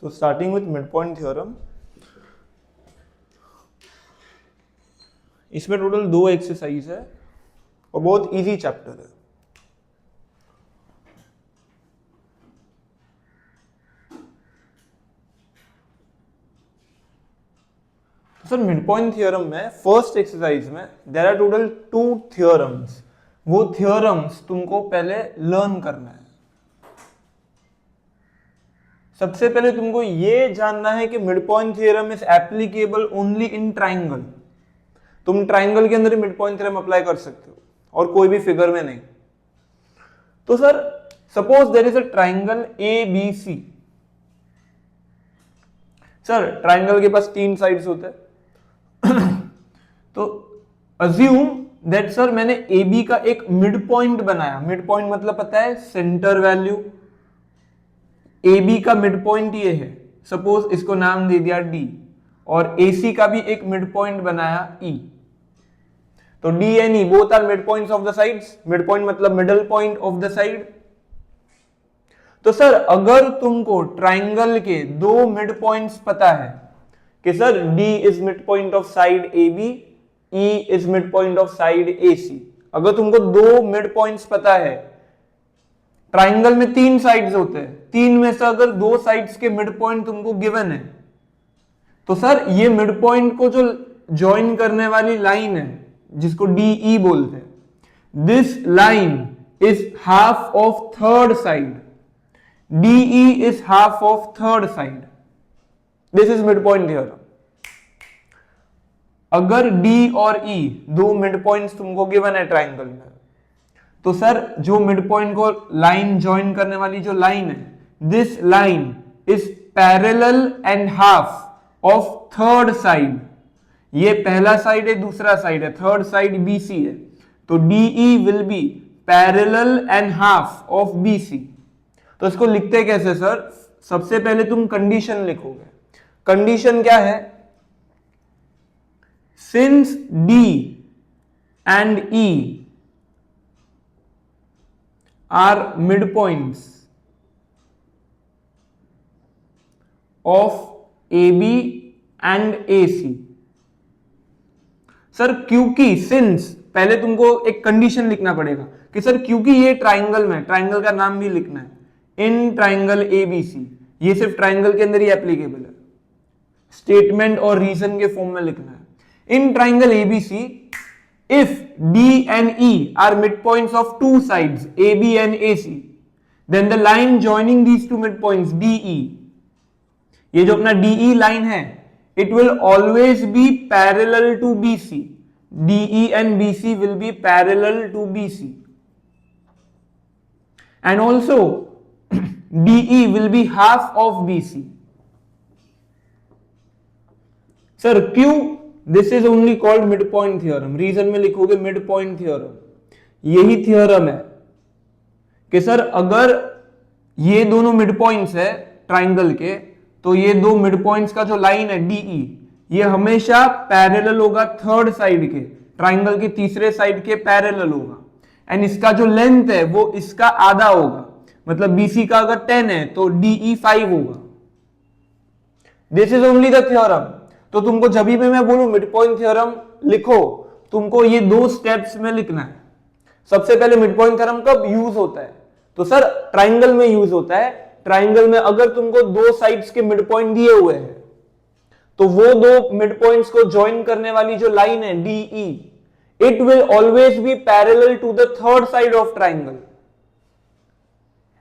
So starting with midpoint theorem, इसमें total 2 exercise है और बहुत इजी चैप्टर है। सर मिडपॉइंट थ्योरम में फर्स्ट एक्सरसाइज में देयर आर टोटल 2 थ्योरम्स। वो थ्योरम्स तुमको पहले लर्न करना है। सबसे पहले तुमको ये जानना है कि midpoint theorem is applicable only in triangle. तुम ट्राइंगल के अंदर ही मिडपॉइंट थ्योरम अप्लाई कर सकते हो और कोई भी फिगर में नहीं। तो sir suppose there is a triangle A B C. Sir triangle के पास 3 साइड्स होते हैं। तो अज्यूम दैट सर मैंने ए बी का एक मिड पॉइंट बनाया। मिड पॉइंट मतलब पता है सेंटर वैल्यू। ए बी का मिड पॉइंट ये है, सपोज इसको नाम दे दिया डी, और ए सी का भी एक मिड पॉइंट बनाया ई। तो D and E both are mid points of the sides. Mid point मतलब middle point of the side. तो सर अगर तुमको ट्राइंगल के 2 मिड पॉइंट्स पता है कि sir D is mid point of side A B, E is mid point of side A C, अगर तुमको 2 मिड पॉइंट्स पता है, ट्राइंगल में 3 साइड्स होते हैं, 3 में से अगर 2 साइड्स के मिड पॉइंट तुमको गिवन है, तो सर ये मिड पॉइंट को जो ज्वाइन करने वाली लाइन है जिसको DE बोलते हैं, this line is half of third side. DE is half of third side. This is mid point theorem. अगर D और E 2 मिड पॉइंट्स तुमको गिवन है ट्राइंगल में, तो सर जो मिड पॉइंट को लाइन ज्वाइन करने वाली जो लाइन है, this line is parallel and half of third side. ये पहला साइड है, दूसरा साइड है, थर्ड साइड BC है, तो DE will be parallel and half of BC। तो इसको लिखते कैसे सर? सबसे पहले तुम कंडीशन लिखोगे। कंडीशन क्या है? Since D and E are midpoints of AB and AC। Sir क्योंकि सिंस, पहले तुमको एक कंडीशन लिखना पड़ेगा कि सर क्योंकि ये ट्राइंगल में, ट्राइंगल का नाम भी लिखना है, इन ट्राइंगल ABC, ये सिर्फ ट्राइंगल के अंदर ही एप्लीकेबल है, स्टेटमेंट और रीजन के फॉर्म में लिखना है। इन triangle ABC, if D and E are midpoints of 2 sides AB and AC, then the line joining these 2 midpoints DE, ये जो अपना DE लाइन है, it will always be parallel to BC। DE and BC will be parallel to BC, and also DE will be half of BC। Sir क्यों? This is only called mid point theorem. Reason में लिखोगे mid point theorem. यही theorem है कि sir अगर ये दोनों mid points है ट्राइंगल के, तो ये 2 मिड पॉइंट्स का जो लाइन है DE, ये हमेशा पैरेलल होगा थर्ड साइड के, ट्राइंगल के तीसरे साइड के पैरेलल होगा, एंड इसका जो लेंथ है वो इसका आधा होगा। मतलब BC का अगर 10 है तो DE 5 होगा। This is only the theorem. तो तुमको जब भी मैं बोलूं मिड पॉइंट थ्योरम लिखो, तुमको ये 2 स्टेप्स में लिखना है। सबसे पहले मिड पॉइंट थ्योरम कब यूज होता है? तो सर ट्राइंगल में यूज होता है। ट्राइंगल में अगर तुमको 2 साइड्स के मिड पॉइंट दिए हुए हैं, तो वो 2 मिड पॉइंट्स को ज्वाइन करने वाली जो लाइन है DE, it will always be parallel to the third side of triangle,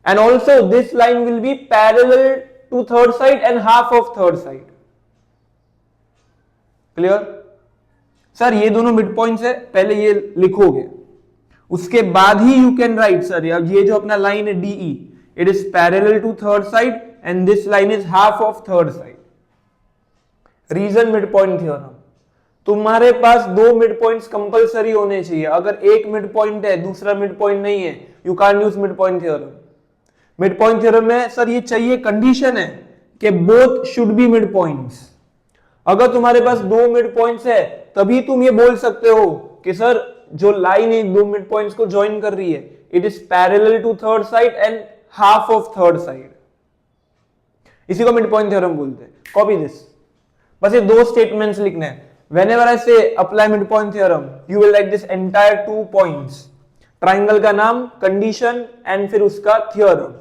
and also this line will be parallel to third side and half of third side. Clear? Sir ये दोनों mid points है, पहले ये लिखोगे, उसके बाद ही you can write sir अब ये जो अपना लाइन है DE, it is parallel to third side and this line is half of third side. Reason mid point theorem. तुम्हारे पास 2 मिड पॉइंट्स कंपलसरी होने चाहिए। अगर एक मिड पॉइंट है दूसरा मिड पॉइंट नहीं है, you can't use mid point theorem. Mid point theorem में सर ये चाहिए, कंडीशन है कि both should be mid points. अगर तुम्हारे पास 2 मिड पॉइंट्स है, तभी तुम ये बोल सकते हो कि सर जो लाइन है 2 मिड पॉइंट्स को ज्वाइन कर रही है, it is parallel to third side and half of third side. इसी को मिड पॉइंट थ्योरम बोलते हैं। कॉपी दिस, बस ये दो स्टेटमेंट्स लिखने हैं। Whenever I say apply midpoint theorem, you will write this entire 2 points. Triangle का नाम, कंडीशन एंड फिर उसका theorem.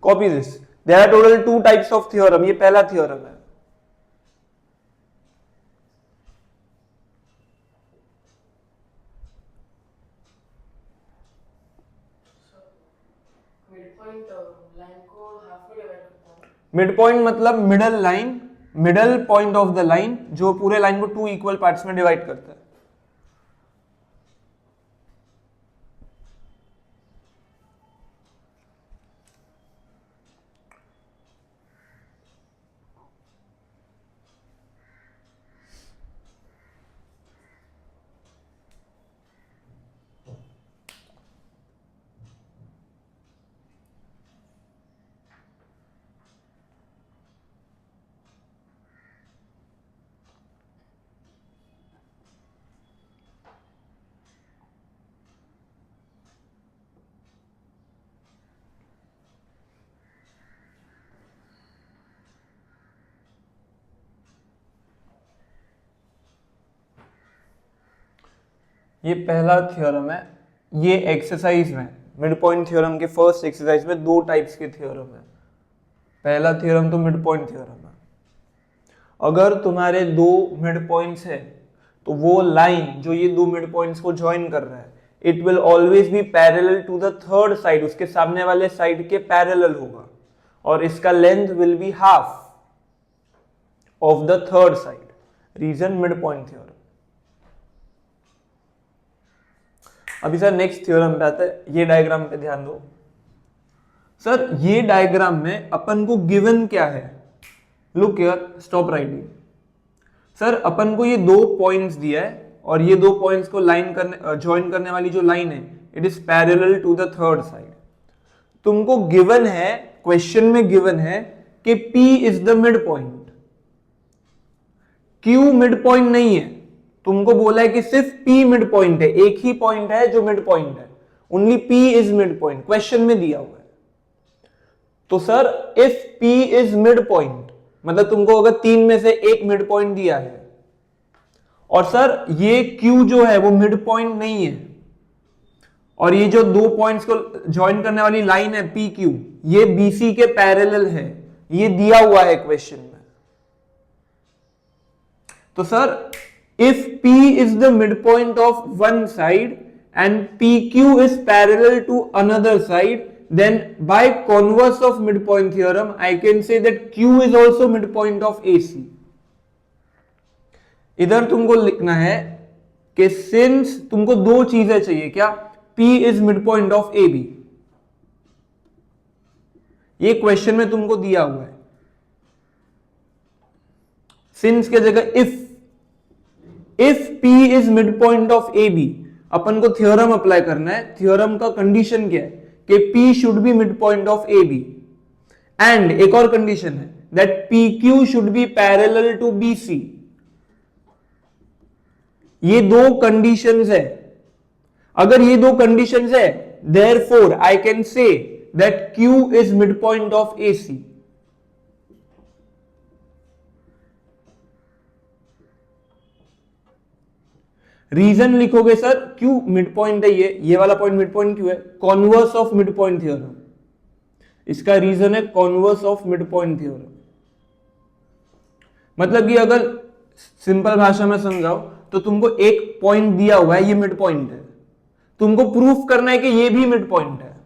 Copy this. There are total 2 types of theorem. ये पहला थ्योरम है। मिड पॉइंट मतलब middle line, middle point of the line, जो पूरे लाइन को 2 इक्वल पार्ट्स में डिवाइड करता है। ये पहला थ्योरम है। ये एक्सरसाइज में मिड पॉइंट थ्योरम के फर्स्ट एक्सरसाइज में 2 टाइप्स के थ्योरम है। पहला थ्योरम तो मिड पॉइंट थ्योरम है। अगर तुम्हारे 2 मिड पॉइंट्स है तो वो लाइन जो ये 2 मिड पॉइंट्स को ज्वाइन कर रहा है, it will always be parallel to the third side, उसके सामने वाले साइड के पैरेलल होगा, और इसका length will be half of the third side. Reason mid point theorem. अभी सर नेक्स्ट थ्योरम पे आते हैं। ये डायग्राम पे ध्यान दो सर। ये डायग्राम में अपन को गिवन क्या है? Look here, stop writing. Sir अपन को ये 2 पॉइंट्स दिया है, और ये 2 पॉइंट्स को लाइन करने ज्वाइन करने वाली जो लाइन है, it is parallel to the third side. तुमको गिवन है, क्वेश्चन में गिवन है कि P is the mid point. Q mid point नहीं है। तुमको बोला है कि सिर्फ P मिड पॉइंट है, एक ही पॉइंट है जो मिड पॉइंट है, only P is mid point, question में दिया हुआ है। तो sir if P is mid point मतलब तुमको अगर 3 में से एक मिड पॉइंट दिया है, और सर ये Q जो है वो मिड पॉइंट नहीं है, और ये जो 2 पॉइंट्स को ज्वाइन करने वाली लाइन है PQ, ये BC के पैरेलल है, ये दिया हुआ है क्वेश्चन में। तो sir if P is the midpoint of one side and PQ is parallel to another side, then by converse of midpoint theorem I can say that Q is also midpoint of AC। इधर तुमको लिखना है कि since तुमको 2 चीजें चाहिए, क्या? P is midpoint of AB, ये क्वेश्चन में तुमको दिया हुआ है। since के जगह if P is midpoint of AB, अपन को थ्योरम अप्लाई करना है। थ्योरम का कंडीशन क्या है कि P should be midpoint of AB, and एक और कंडीशन है that PQ should be parallel to BC। ये 2 कंडीशंस है। अगर ये 2 कंडीशंस है, therefore I can say that Q is midpoint of AC। Reason लिखोगे सर, क्यों मिड पॉइंट है ये वाला पॉइंट मिड पॉइंट क्यों है? Converse of mid point theorem. इसका रीजन है converse of mid point theorem. मतलब कि अगर सिंपल भाषा में समझाओ तो तुमको एक पॉइंट दिया हुआ है, ये मिड पॉइंट है, तुमको प्रूफ करना है कि ये भी मिड पॉइंट है।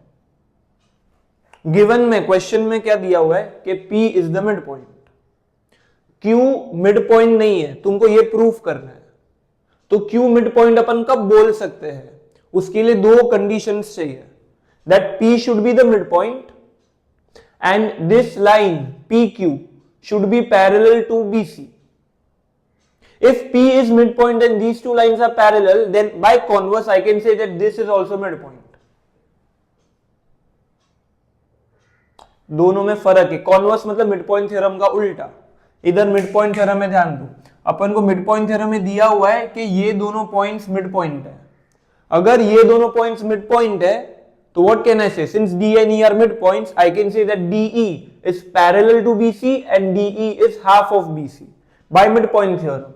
गिवन में क्वेश्चन में क्या दिया हुआ है कि P is the mid point, Q mid point नहीं है, तुमको ये प्रूफ करना है। तो Q मिड पॉइंट अपन कब बोल सकते हैं? उसके लिए 2 कंडीशंस चाहिए, that P should be the mid point and this line PQ should be parallel to BC. If P is midpoint and these 2 lines are parallel, then by converse I can say that this is also midpoint. दोनों में फर्क है। Converse मतलब mid point theorem का उल्टा। इधर mid point theorem में ध्यान दो, अपन को मिड पॉइंट थ्योरम में दिया हुआ है कि ये दोनों पॉइंट्स मिड पॉइंट है। अगर ये दोनों पॉइंट्स मिड पॉइंट है तो what can I say? Since D and E are midpoints, I can say that DE is parallel to BC and DE is half of BC by midpoint theorem.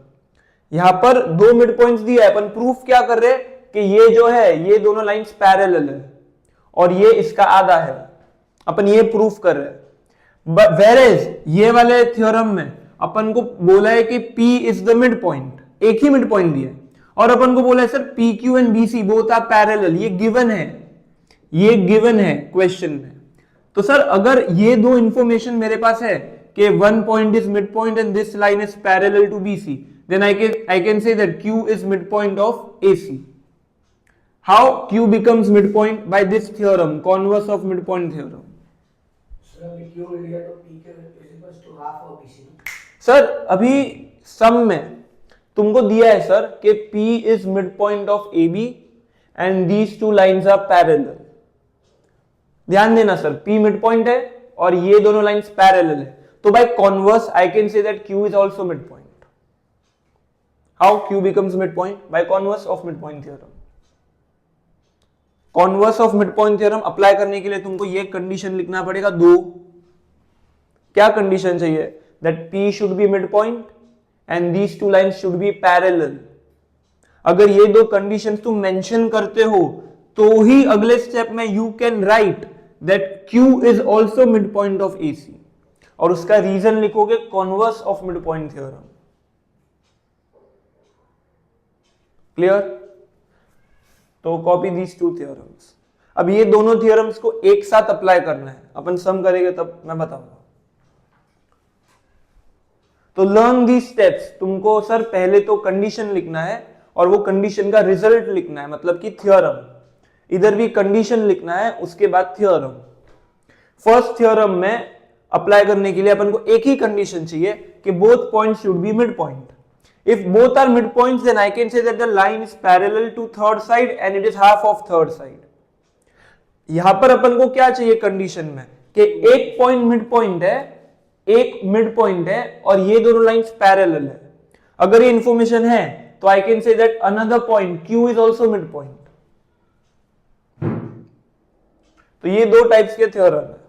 यहां पर दो midpoints दिए है, अपन proof क्या कर रहे हैं कि ये जो है ये दोनों लाइंस पैरेलल है और ये इसका आधा है, अपन ये प्रूफ कर रहे हैं। वेरेज ये वाले थ्योरम में अपन को बोला है कि P is the mid point, एक ही मिड पॉइंट दिया है, और अपन को बोला है sir PQ and BC both are parallel, ये गिवन है, ये गिवन है क्वेश्चन में। तो सर अगर ये दो इंफॉर्मेशन मेरे पास है कि one point is mid point and this line is parallel to BC, then I can say that Q is midpoint of AC. How Q becomes midpoint? By this theorem, converse of midpoint theorem. Sir, Q will get PQ is equals to half of BC. Sir अभी सम में तुमको दिया है sir कि P is midpoint of AB and these two lines are parallel. ध्यान देना sir, P midpoint है और ये दोनों लाइंस पैरेलल है, तो by converse I can say that Q is also midpoint. How Q becomes midpoint? By converse of midpoint theorem. Converse of midpoint theorem apply करने के लिए तुमको ये कंडीशन लिखना पड़ेगा दो। क्या कंडीशन चाहिए? That P should be midpoint and these two lines should be parallel. अगर ये दो कंडीशंस तुम मेंशन करते हो तो ही अगले स्टेप में you can write that Q is also midpoint of AC और उसका रीजन लिखोगे converse of midpoint theorem. Clear? तो कॉपी दीज टू थ्योरम्स। अब ये दोनों थ्योरम्स को एक साथ अप्लाई करना है, अपन सम करेंगे तब मैं बताऊंगा। तो लर्न दीज स्टेप्स। तुमको सर पहले तो कंडीशन लिखना है और वो कंडीशन का रिजल्ट लिखना है, मतलब कि थ्योरम। इधर भी कंडीशन लिखना है, उसके बाद थ्योरम। फर्स्ट थ्योरम में अप्लाई करने के लिए अपन को एक ही कंडीशन चाहिए कि both points should be mid point. If both are midpoints, then I can say that the line is parallel to third side and it is half of third side. यहां पर अपन को क्या चाहिए कंडीशन में कि एक पॉइंट मिड पॉइंट है, एक मिड पॉइंट है और ये दोनों लाइंस पैरेलल है। अगर ये इंफॉर्मेशन है तो I can say that another point Q is also midpoint. तो ये दो टाइप्स के थ्योरम है।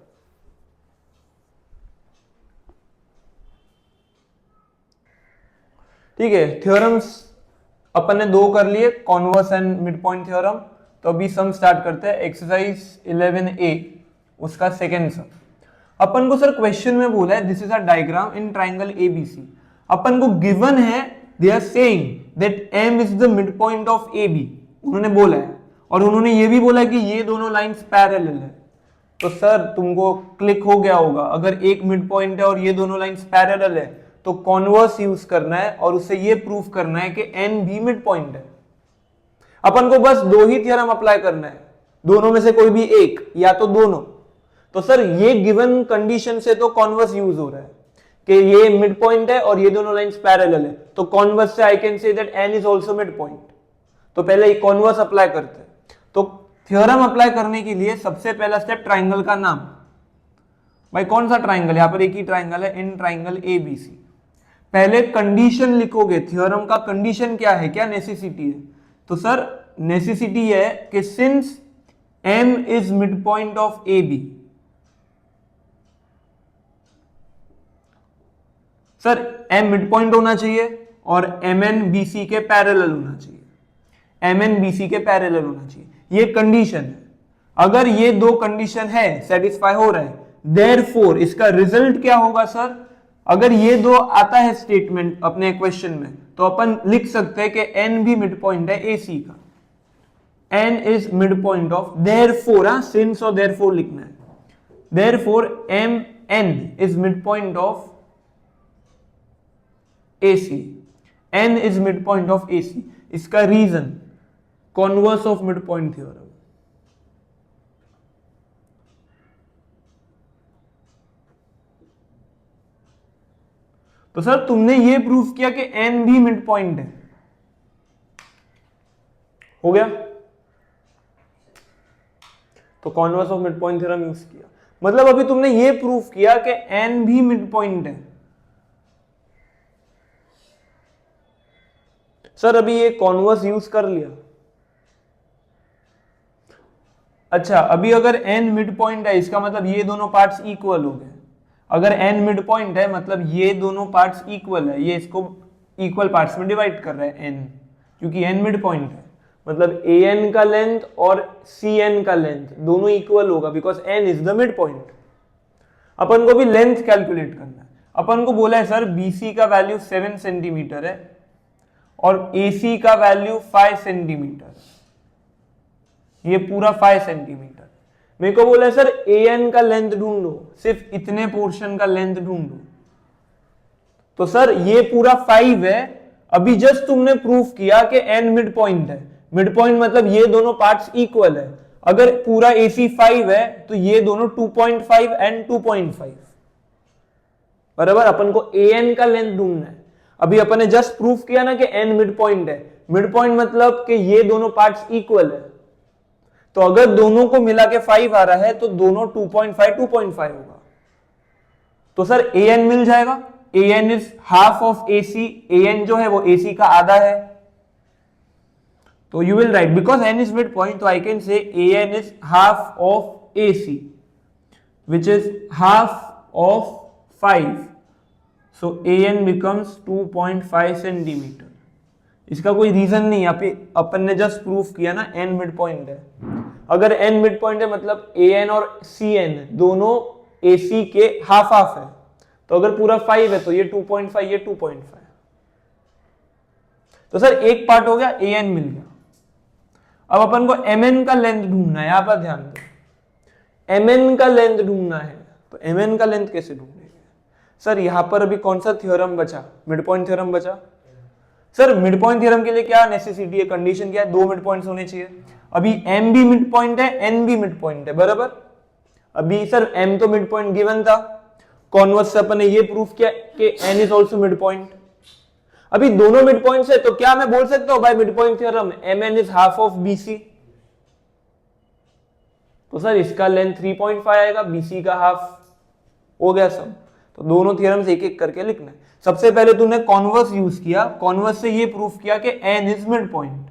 ठीक है, थ्योरम्स अपन ने दो कर लिए, converse and mid point theorem. तो अभी सम स्टार्ट करते हैं, एक्सरसाइज 11A उसका सेकेंड सम। अपन को सर क्वेश्चन में बोला है this is a diagram in triangle ABC। अपन को गिवन है they are saying that M is the mid point of AB, उन्होंने बोला है, और उन्होंने ये भी बोला है कि ये दोनों लाइंस पैरेलल है। तो सर तुमको क्लिक हो गया होगा, अगर एक मिड पॉइंट है और ये दोनों लाइंस पैरेलल है तो कॉन्वर्स यूज करना है और उससे ये प्रूफ करना है कि N भी मिड पॉइंट है। अपन को बस दो ही थ्योरम अप्लाई करना है, दोनों में से कोई भी एक या तो दोनों। तो सर ये गिवन कंडीशन से तो कॉन्वर्स यूज हो रहा है कि ये मिड पॉइंट है और ये दोनों लाइंस पैरेलल है, तो कॉन्वर्स से आई can say that N is also mid point. तो पहले कॉन्वर्स अप्लाई करते हैं। तो थ्योरम अप्लाई करने के लिए सबसे पहला स्टेप ट्राइंगल का नाम। भाई कौन सा ट्राइंगल? यहां पर एक ही ट्राइंगल है, इन ट्राइंगल ABC। पहले कंडीशन लिखोगे, थ्योरम का कंडीशन क्या है, क्या नेसेसिटी है? तो सर नेसेसिटी है कि since M is mid point of AB, sir M mid point होना चाहिए और MN BC के पैरेलल होना चाहिए, MN BC के पैरेलल होना चाहिए, ये कंडीशन है। अगर ये दो कंडीशन है, सेटिस्फाई हो रहा है, देयरफॉर इसका रिजल्ट क्या होगा सर? अगर ये दो आता है स्टेटमेंट अपने क्वेश्चन में तो अपन लिख सकते हैं कि N भी मिड पॉइंट है AC का, N is mid point of, therefore, since और देयरफॉर लिखना है, therefore MN is mid point of AC, N is mid point of AC। इसका reason converse of mid point theorem. तो sir तुमने ये proof किया कि N भी मिड पॉइंट है, हो गया। तो converse of mid point theorem use किया, मतलब अभी तुमने ये प्रूफ किया कि N भी मिड पॉइंट है। सर अभी ये कॉन्वर्स यूज कर लिया, अच्छा, अभी अगर n मिड पॉइंट है इसका मतलब ये दोनों पार्ट्स इक्वल हो गए। अगर n मिड पॉइंट है मतलब ये दोनों पार्ट्स इक्वल है, ये इसको इक्वल पार्ट्स में डिवाइड कर रहे हैं n, क्योंकि n मिड पॉइंट है मतलब an का लेंथ और cn का लेंथ दोनों इक्वल होगा because n is the mid point. अपन को भी लेंथ कैलकुलेट करना है। अपन को बोला है सर BC का वैल्यू 7 सेंटीमीटर है और AC का वैल्यू 5 सेंटीमीटर है, ये पूरा 5 सेंटीमीटर। मेरे को बोला है सर AN का लेंथ ढूंढो, सिर्फ इतने पोर्शन का लेंथ ढूंढो। तो सर ये पूरा 5 है, अभी जस्ट तुमने प्रूफ किया कि n मिड पॉइंट है। मिड पॉइंट मतलब ये दोनों पार्ट्स इक्वल है। अगर पूरा AC 5 है तो ये दोनों 2.5 एंड 2.5 बराबर। अपन को AN का लेंथ ढूंढना है। अभी अपन ने जस्ट प्रूफ किया ना कि n मिड पॉइंट है। मिड पॉइंट मतलब कि ये दोनों पार्ट्स इक्वल है, तो अगर दोनों को मिला के 5 आ रहा है तो दोनों 2.5 होगा। तो सर AN मिल जाएगा। AN is half of AC, AN जो है वो AC का आधा है। तो you will write because n is mid point, तो I can say AN is half of AC which is half of 5, so AN becomes 2.5 centimetre. इसका कोई रीजन नहीं है, अपन ने जस्ट प्रूफ किया ना n मिड पॉइंट है। अगर n मिड पॉइंट है मतलब AN और CN दोनों AC के हाफ हाफ है, तो अगर पूरा 5 है तो ये 2.5 ये 2.5। तो सर एक पार्ट हो गया, AN मिल गया। अब अपन को MN का लेंथ ढूंढना है। यहां पर ध्यान दो, MN का लेंथ ढूंढना है, तो MN का लेंथ कैसे ढूंढेंगे? सर यहां पर अभी कौन सा थ्योरम बचा? मिड पॉइंट थ्योरम बचा। सर मिड पॉइंट थ्योरम के लिए क्या नेसेसिटी है, कंडीशन क्या है? दो मिड पॉइंट्स होने चाहिए। अभी M भी मिड पॉइंट है, N भी मिड पॉइंट है, बराबर। अभी सर M तो मिड पॉइंट गिवन था, कॉन्वर्स से अपन ने ये प्रूफ किया कि N is also mid point. अभी दोनों मिड पॉइंट्स है, तो क्या मैं बोल सकता हूं by mid point theorem MN is half of BC? तो सर इसका लेंथ 3.5 आएगा, BC का हाफ हो गया सब। तो दोनों थ्योरम्स एक एक करके लिखना है। सबसे पहले तुमने कॉन्वर्स यूज किया, कॉन्वर्स से ये प्रूफ किया कि n इज मिड पॉइंट।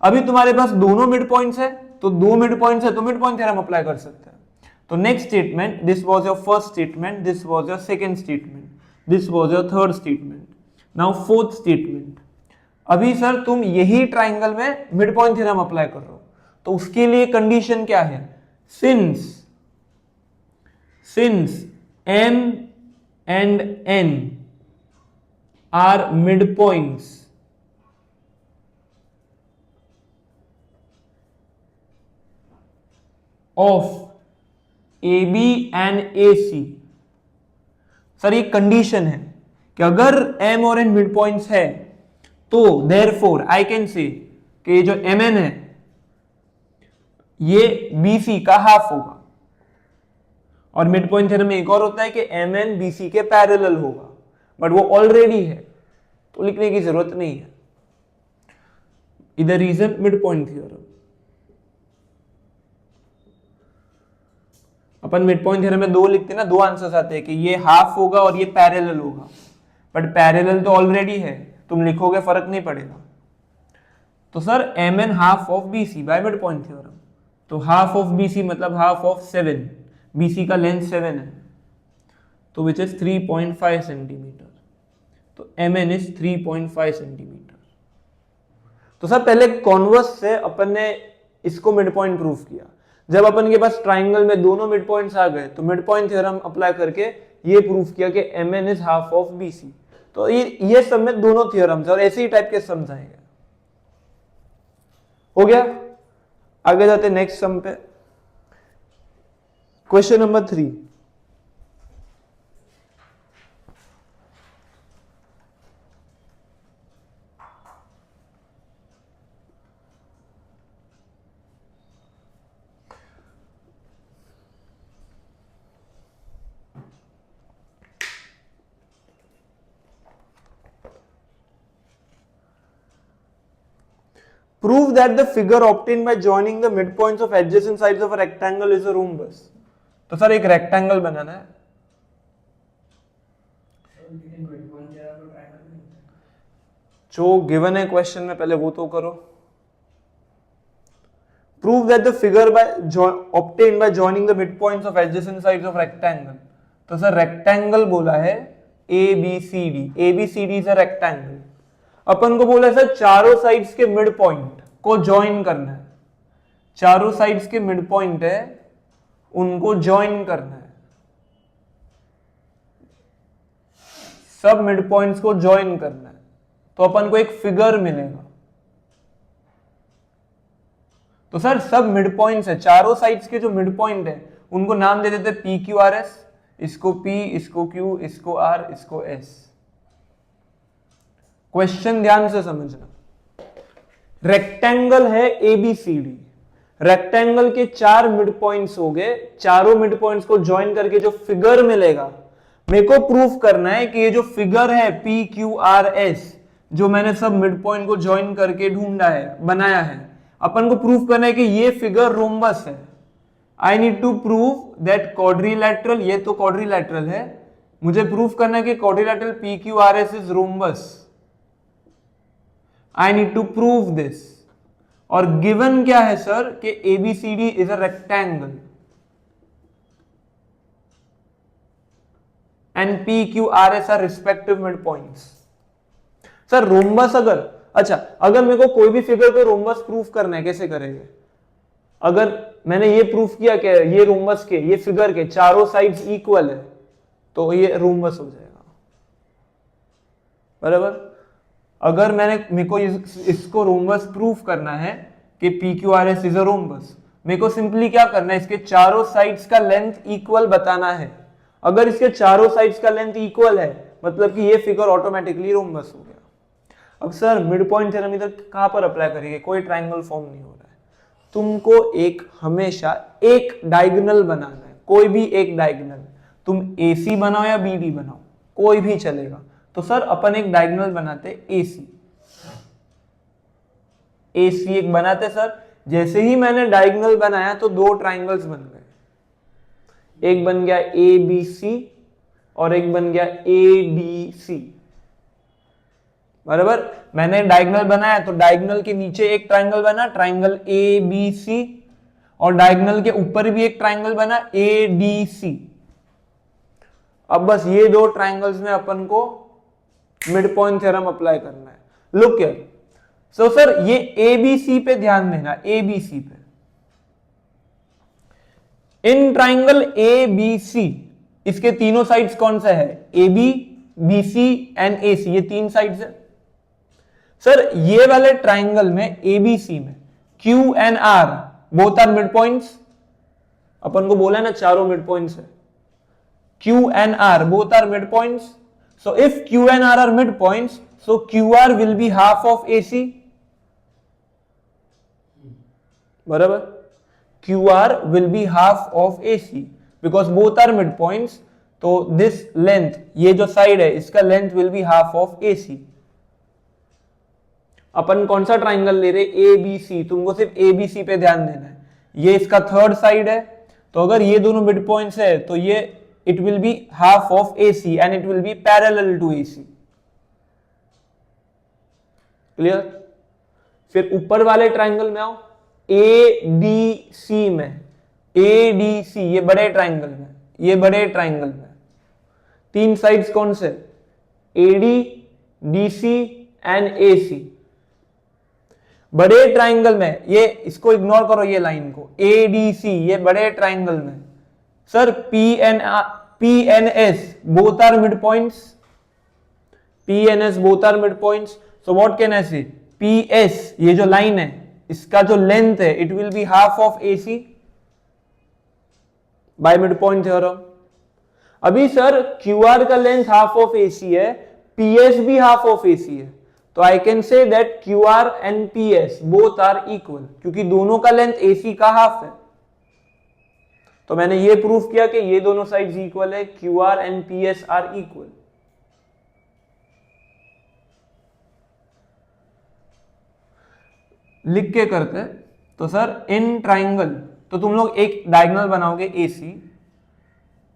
अभी तुम्हारे पास दोनों मिड पॉइंट्स है, तो दो मिड पॉइंट्स है तो मिड पॉइंट थ्योरम अप्लाई कर सकते हैं। तो next statement, this was your first statement, this was your second statement, this was your third statement. Now fourth statement. अभी सर तुम यही ट्राइंगल में मिड पॉइंट थ्योरम अप्लाई कर रहे हो, तो उसके लिए कंडीशन क्या है? since M and N are midpoints of AB and AC। Sir ये कंडीशन है कि अगर M और N मिड पॉइंट्स है तो देयरफॉर आई कैन से कि जो MN है ये BC का हाफ होगा। और मिड पॉइंट थ्योरम में एक और होता है कि MN BC के पैरेलल होगा, बट वो ऑलरेडी है तो लिखने की जरूरत नहीं है। इधर रीजन मिड पॉइंट थ्योरम। अपन मिड पॉइंट थ्योरम में दो लिखते हैं ना, दो आंसर्स आते हैं कि ये हाफ होगा और ये पैरेलल होगा, बट पैरेलल तो ऑलरेडी है, तुम लिखोगे फर्क नहीं पड़ेगा। तो sir MN half of BC by mid point theorem. तो हाफ ऑफ BC मतलब हाफ ऑफ 7, BC का लेंथ 7 है, तो विच इज 3.5 सेंटीमीटर। तो MN इज 3.5 सेंटीमीटर। तो सर पहले कॉन्वर्स से अपन ने इसको मिड पॉइंट प्रूफ किया। जब अपन के पास ट्राइंगल में दोनों मिड पॉइंट्स आ गए तो मिड पॉइंट थ्योरम अप्लाई करके ये प्रूफ किया कि MN is half of BC। तो ये सब में दोनों थ्योरम्स और ऐसे ही टाइप के सम्स आएंगे। हो गया, आगे जाते नेक्स्ट सम पे। Question number 3। Prove that the figure obtained by joining the midpoints of adjacent sides of a rectangle is a rhombus। तो सर एक रेक्टेंगल बनाना है। जो गिवन है क्वेश्चन में पहले वो तो करो। Prove that the figure by obtained by joining the mid points of adjacent sides of rectangle. तो सर रेक्टेंगल बोला है ABCD, ABCD is a rectangle. अपन को बोला है सर चारों साइड्स के मिड पॉइंट को ज्वाइन करना है, चारों साइड्स के मिड पॉइंट है उनको ज्वाइन करना है, सब मिड पॉइंट्स को ज्वाइन करना है, तो अपन को एक फिगर मिलेगा। तो सर सब मिड पॉइंट्स है, चारों साइड्स के जो मिड पॉइंट है उनको नाम दे देते PQRS, इसको P, इसको Q, इसको R, इसको S। क्वेश्चन ध्यान से समझना, रेक्टेंगल है ABCD, रेक्टेंगल के 4 मिड पॉइंट्स हो गए, चारों मिड पॉइंट्स को ज्वाइन करके जो फिगर मिलेगा मेरे को प्रूफ करना है कि ये जो फिगर है PQRS जो मैंने सब मिड पॉइंट को ज्वाइन करके ढूंढा है, बनाया है, अपन को प्रूफ करना है कि ये फिगर रोम्बस है। I need to prove that quadrilateral, ये तो क्वाड्रिलैटरल है, मुझे प्रूफ करना है कि quadrilateral PQRS is rhombus. I need to prove this. और गिवन क्या है सर कि ABCD is a rectangle and PQRS are respective mid points. Sir rhombus अगर मेरे को कोई भी फिगर को रोम्बस प्रूफ करना है, कैसे करेंगे? अगर मैंने ये प्रूफ किया कि ये रोम्बस के, ये फिगर के चारों साइड्स इक्वल है तो ये रोम्बस हो जाएगा, बराबर। अगर मेरे को इसको रोम्बस प्रूफ करना है कि PQRS इज अ रोम्बस, मेरे को सिंपली क्या करना है, इसके चारों साइड्स का लेंथ इक्वल बताना है। अगर इसके चारों साइड्स का लेंथ इक्वल है मतलब कि ये फिगर ऑटोमेटिकली रोम्बस हो गया। अब सर मिड पॉइंट थ्योरम इधर कहां पर अप्लाई करेंगे? कोई ट्रायंगल फॉर्म नहीं हो रहा है, तुमको हमेशा एक डायगोनल बनाना है, कोई भी एक डायगोनल, तुम AC बनाओ या BD बनाओ कोई भी चलेगा। तो सर अपन एक डायगोनल बनाते AC एक बनाते सर। जैसे ही मैंने डायगोनल बनाया तो 2 ट्रायंगल्स बन गए, एक बन गया ABC और एक बन गया ADC, बराबर। मैंने डायगोनल बनाया तो डायगोनल के नीचे एक ट्रायंगल बना, ट्रायंगल ABC, और डायगोनल के ऊपर भी एक ट्रायंगल बना ADC। अब बस ये 2 ट्रायंगल्स में अपन को मिड पॉइंट थ्योरम अप्लाई करना है। लुक हियर, सो सर ये ABC पे ध्यान देना, ABC पे। इन ट्रायंगल ABC इसके तीनों साइड्स कौन सा है? AB, BC एंड AC, ये 3 साइड्स है। सर ये वाले ट्रायंगल में ABC में Q and R both are mid points, अपन को बोला है ना चारों मिड पॉइंट्स है, Q and R both are midpoints. So if Q and R are midpoints, so QR will be half of AC. बराबर, QR will be half of AC because both are midpoints. तो this length, ये जो side है इसका length will be half of AC. अपन कौन सा triangle ले रहे? ABC। तुमको सिर्फ ABC पे ध्यान देना है। ये इसका थर्ड साइड है, तो अगर ये दोनों मिड पॉइंट्स है तो ये it will be half of AC and it will be parallel to AC. Clear? फिर ऊपर वाले ट्राइंगल में आओ, ADC में, ADC ये बड़े ट्राइंगल में, ये बड़े ट्राइंगल में 3 साइड्स कौन से? AD, DC and AC। बड़े ट्राइंगल में ये, इसको इग्नोर करो ये लाइन को, ADC ये बड़े ट्राइंगल में sir PNS both are midpoints, PNS both are midpoints, so what can I say? PS ये जो लाइन है इसका जो लेंथ है it will be half of AC by midpoint theorem। अभी सर QR का लेंथ half of AC है, PS भी half of AC है, तो I can say that QR and PS both are equal क्योंकि दोनों का लेंथ AC का हाफ है। तो मैंने ये प्रूफ किया कि ये दोनों साइड्स इक्वल है, QR and PS are equal. लिख के करते तो सर इन ट्राइंगल, तो तुम लोग एक डायगोनल बनाओगे AC,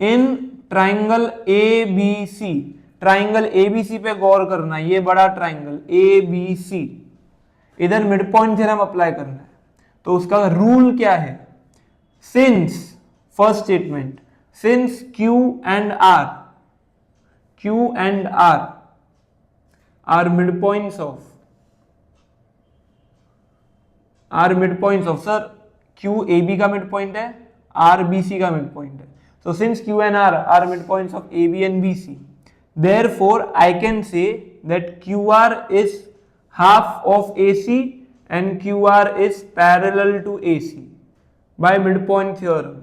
इन ट्राइंगल ABC, ट्राइंगल ABC पे गौर करना, ये बड़ा ट्राइंगल ABC, इधर मिड पॉइंट थ्योरम अप्लाई करना है। तो उसका रूल क्या है? Since, first statement, since Q and R are midpoints of sir, Q AB का midpoint है, R BC का midpoint है. So since Q and R are midpoints of AB and BC, therefore I can say that QR is half of AC and QR is parallel to AC by midpoint theorem.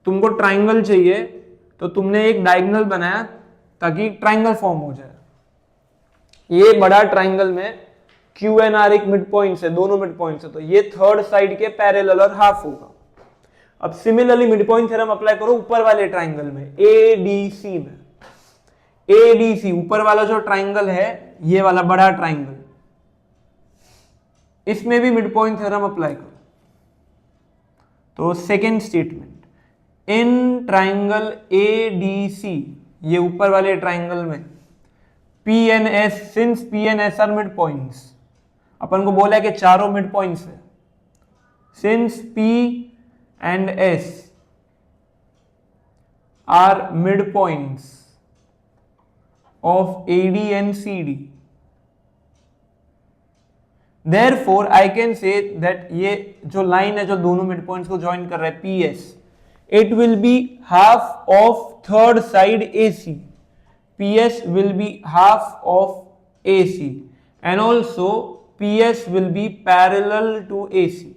तुमको triangle चाहिए तो तुमने एक diagonal बनाया ताकि triangle form हो जाए. ये बड़ा ट्राइंगल में Q एंड R एक मिड पॉइंट है, दोनों मिड पॉइंट है, तो ये थर्ड साइड के पैरेलल और हाफ होगा. अब similarly mid point theorem apply करो ऊपर वाले ट्राइंगल में, ADC में. ADC ऊपर वाला जो ट्राइंगल है, ये वाला बड़ा ट्राइंगल, इसमें भी मिड पॉइंट थ्योरम अप्लाई करो. तो second statement, in triangle ADC, ये ऊपर वाले ट्राइंगल में P and S, since P and S are mid points, अपन को बोला है कि चारों मिड पॉइंट्स है. Since P and S are mid points of AD and CD, therefore I can say that ये जो लाइन है जो दोनों मिड पॉइंट्स को ज्वाइन कर रहा है PS, it will be half of third side AC. PS will be half of AC and also PS will be parallel to AC.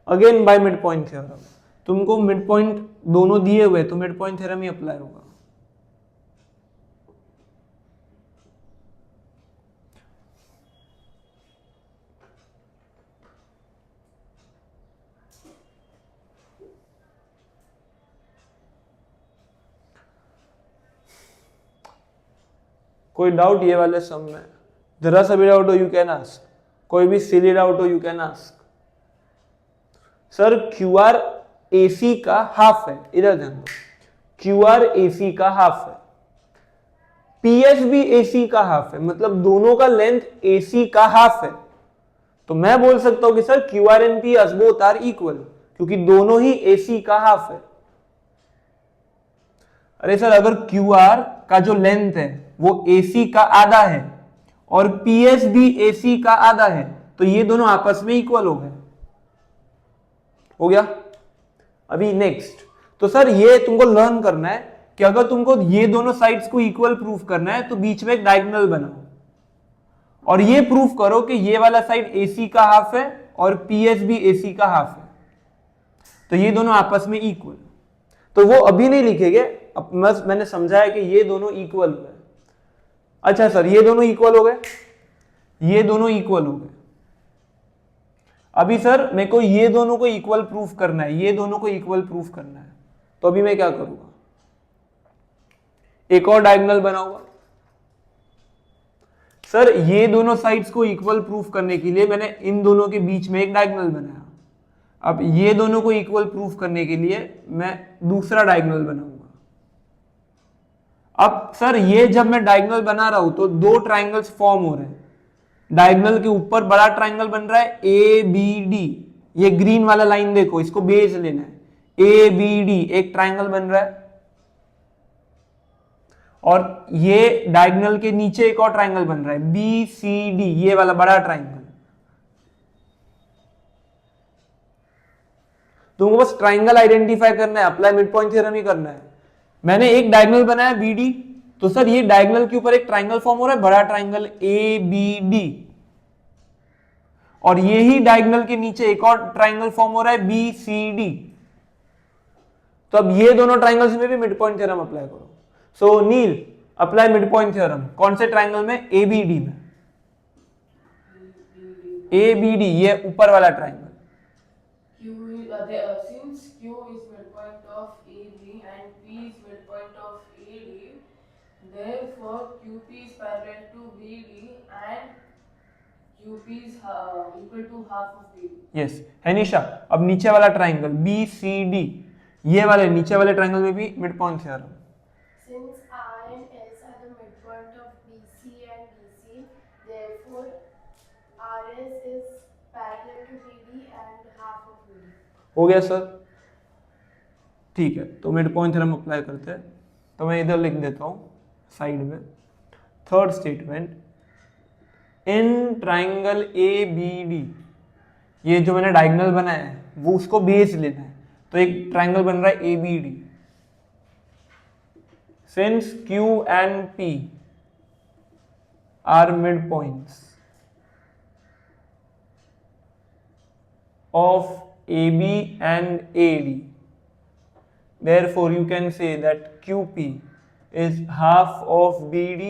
Again by midpoint theorem. तुमको mid point दोनों दिए हुए तो mid point theorem ही apply होगा. कोई doubt ये वाले सम में? जरा सा भी डाउट हो यू कैन आस्क. कोई भी सिली डाउट हो you can ask. Sir QR AC का हाफ है, इधर ध्यान दो, QR AC का हाफ है, PS भी AC का हाफ है, मतलब दोनों का लेंथ AC का हाफ है. तो मैं बोल सकता हूं कि sir QR and PS both are equal, क्योंकि दोनों ही AC का हाफ है. अरे सर अगर QR का जो लेंथ है वो AC का आधा है और PS भी AC का आधा है, तो ये दोनों आपस में इक्वल हो गए. हो गया. अभी नेक्स्ट, तो सर ये तुमको लर्न करना है कि अगर तुमको ये दोनों साइड्स को इक्वल प्रूफ करना है तो बीच में एक डायगोनल बनाओ और ये प्रूफ करो कि ये वाला साइड AC का हाफ है और PS भी AC का हाफ है, तो ये दोनों आपस में इक्वल. तो वो अभी नहीं लिखेंगे, अब मैंने समझाया कि ये दोनों इक्वल हुए. अच्छा सर ये दोनों इक्वल हो गए, ये दोनों इक्वल हो गए. अभी सर मेरे को ये दोनों को इक्वल प्रूफ करना है, ये दोनों को इक्वल प्रूफ करना है, तो अभी मैं क्या करूंगा? एक और डायगोनल बनाऊंगा. सर ये दोनों साइड्स को इक्वल प्रूफ करने के लिए मैंने इन दोनों के बीच में एक डायगोनल बनाया. अब ये दोनों को इक्वल प्रूफ करने के लिए मैं दूसरा डायगोनल बनाऊंगा. अब सर ये जब मैं डायगोनल बना रहा हूं तो दो ट्राइंगल्स फॉर्म हो रहे हैं. डायगोनल के ऊपर बड़ा ट्राइंगल बन रहा है ABD, ये ग्रीन वाला लाइन देखो, इसको बेस लेना है. ABD एक ट्राइंगल बन रहा है और ये डायगोनल के नीचे एक और ट्राइंगल बन रहा है BCD, ये वाला बड़ा ट्राइंगल. तुमको बस ट्राइंगल आइडेंटिफाई करना है, अप्लाई मिड पॉइंट थ्योरम ही करना है. मैंने एक डायगोनल बनाया BD, तो सर ये डायगोनल के ऊपर एक ट्राइंगल फॉर्म हो रहा है, बड़ा ट्राइंगल ABD, और ये ही डायगोनल के नीचे एक और ट्राइंगल फॉर्म हो रहा है BCD. तो अब ये दोनों ट्राइंगल्स में भी मिड पॉइंट थ्योरम अप्लाई करो. सो नील अप्लाई मिड पॉइंट थ्योरम. कौन से ट्राइंगल में? ABD में. ABD ये ऊपर वाला triangle. Since Q is midpoint of AB and P is midpoint of AD, therefore QP is parallel to BD and QP is equal to half of BD. Yes है निशा. अब नीचे वाला triangle BCD, ये वाले नीचे वाले ट्राइंगल में भी mid point theorem. Since R and S are the midpoint of BC and DC, therefore RS is parallel to BD and half of BD. हो गया सर? ठीक है, तो मिड पॉइंट थ्योरम अप्लाई करते हैं। तो मैं इधर लिख देता हूँ साइड में, third statement, in triangle A B D, ये जो मैंने डायगोनल बनाया है वो उसको बेस लेना है, तो एक ट्राइंगल बन रहा है A B D. Since Q and P are mid points of AB and AD, therefore you can say that QP is half of BD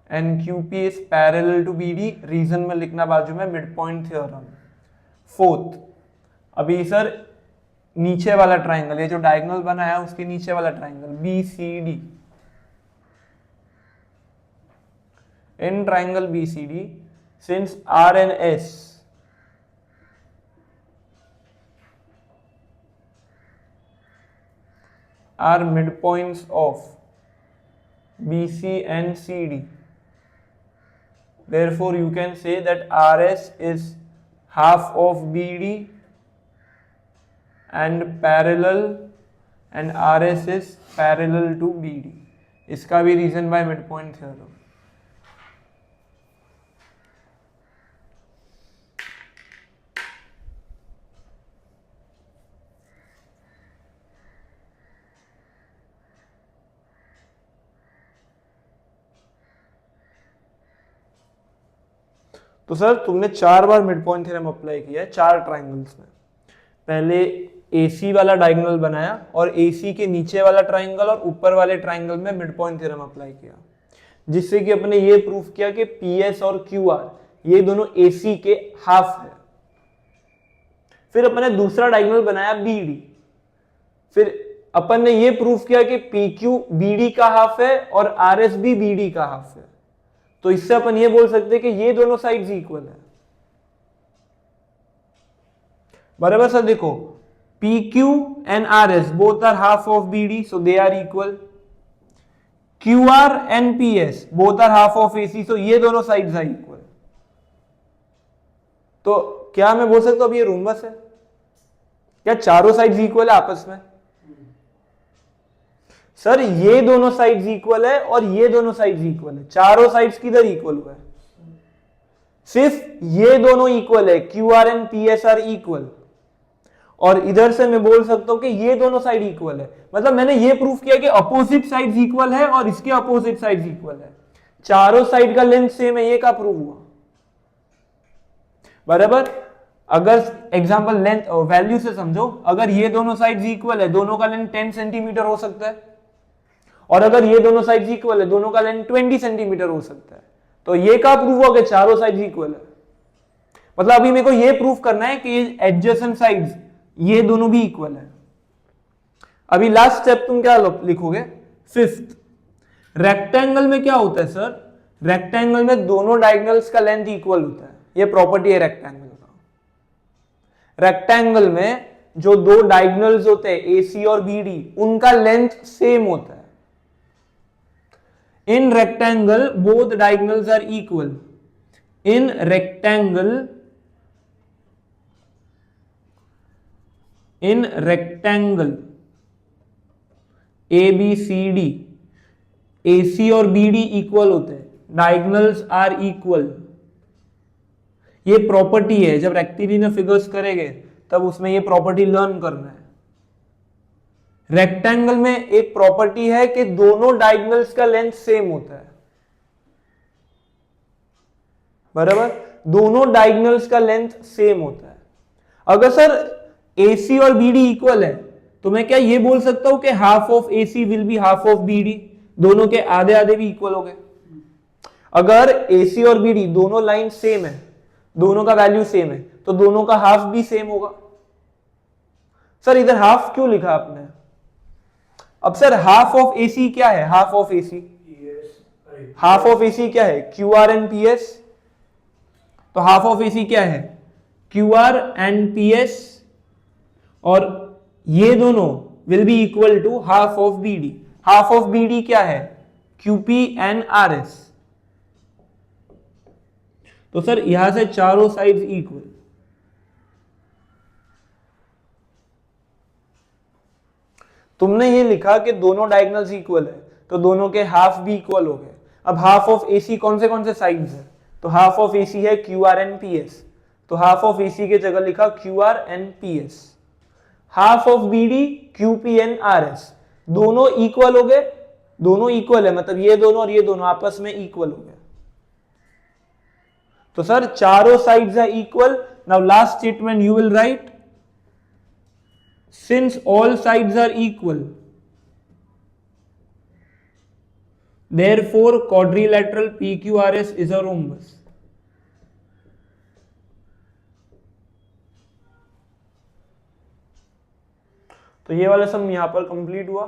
and QP is parallel to BD। Reason में लिखना बाजू में mid point theorem. Fourth, अभी sir नीचे वाला triangle, ये जो diagonal बना है उसके नीचे वाला triangle BCD, in triangle BCD since R and S are midpoints of BC and CD, therefore you can say that RS is half of BD and parallel, and RS is parallel to BD। इसका भी reason bye midpoint theorem. तो sir तुमने 4 बार mid point theorem apply किया है 4 triangles में। पहले AC वाला diagonal बनाया और AC के नीचे वाला ट्राइंगल और ऊपर वाले ट्राइंगल में मिड पॉइंट थ्योरम अप्लाई किया, जिससे कि अपने ये प्रूफ किया कि PS और QR ये दोनों AC के हाफ है। फिर अपन ने दूसरा डायगोनल बनाया BD, फिर अपन ने ये प्रूफ किया कि PQ BD का हाफ है और RS भी BD का हाफ है। तो इससे अपन ये बोल सकते हैं कि ये दोनों साइड्स इक्वल है। बराबर सर? देखो PQ and RS both are half of BD, so they are equal। QR and PS both are half of AC, so ये दोनों साइड्स are equal। तो क्या मैं बोल सकता हूं अब ये रोम्बस है? क्या चारों साइड्स इक्वल है आपस में? सर ये दोनों साइड्स इक्वल है और ये दोनों साइड्स इक्वल है, चारों साइड्स किधर इक्वल हुआ है? सिर्फ ये दोनों इक्वल है, QR and PS are equal. और इधर से मैं बोल सकता हूं कि ये दोनों साइड इक्वल है, मतलब मैंने ये प्रूफ किया कि अपोजिट साइड्स इक्वल है और इसके अपोजिट साइड्स इक्वल है, चारों साइड का लेंथ सेम है। ये का प्रूव हुआ? बराबर? अगर एग्जांपल लेंथ वैल्यू से समझो, अगर ये दोनों साइड्स इक्वल है, दोनों का लेंथ 10 सेंटीमीटर हो सकता है, और अगर ये दोनों साइड्स इक्वल है, दोनों का लेंथ 20 सेंटीमीटर हो सकता है। तो ये का प्रूव हुआ कि चारों साइड्स इक्वल है। मतलब अभी मेरे को ये प्रूफ करना है कि ये एडजेसेंट साइड्स ये दोनों भी इक्वल है। अभी लास्ट स्टेप तुम क्या लिखोगे? फिफ्थ, रेक्टेंगल में क्या होता है सर? रेक्टेंगल में दोनों डायगोनल्स का लेंथ इक्वल होता है, ये प्रॉपर्टी है रेक्टेंगल का। रेक्टेंगल में जो दो डायगोनल्स होते हैं AC और BD, उनका लेंथ सेम होता है। In rectangle, both diagonals are equal। In rectangle, ABCD, AC और BD इक्वल होते हैं, डायगोनल्स आर इक्वल। ये प्रॉपर्टी है, जब रेक्टिलिनियर फिगर्स करेंगे तब उसमें ये प्रॉपर्टी लर्न करना है। रेक्टेंगल में एक प्रॉपर्टी है कि दोनों डायगोनल्स का लेंथ सेम होता है। बराबर? दोनों डायगोनल्स का लेंथ सेम होता है। अगर सर AC और BD इक्वल है तो मैं क्या ये बोल सकता हूं कि half of AC will be half of BD, दोनों के आधे आधे भी इक्वल हो गए। अगर AC और BD दोनों लाइन सेम है, दोनों का वैल्यू सेम है, तो दोनों का हाफ भी सेम होगा। सर इधर हाफ क्यों लिखा आपने? अब सर हाफ ऑफ AC क्या है? Half of AC, half of AC क्या है? QR and PS। तो हाफ ऑफ AC क्या है? QR एंड PS, और ये दोनों will be equal to half of BD। Half of BD क्या है? QP and RS। तो सर यहां से चारों साइड्स इक्वल, तुमने ये लिखा कि दोनों डायगोनल्स इक्वल है तो दोनों के हाफ भी इक्वल हो गए। अब हाफ ऑफ एसी कौन से साइड्स है, तो हाफ ऑफ एसी है Q R and P S, तो हाफ ऑफ एसी की जगह लिखा Q R and P S. Half of B D Q P and R S, दोनों इक्वल हो गए, दोनों इक्वल है मतलब ये दोनों और ये दोनों आपस में इक्वल हो गए। तो सर चारों sides are equal. Now last statement you will write since all sides are equal, therefore quadrilateral PQRS is a rhombus। तो ये वाला सम यहां पर कंप्लीट हुआ।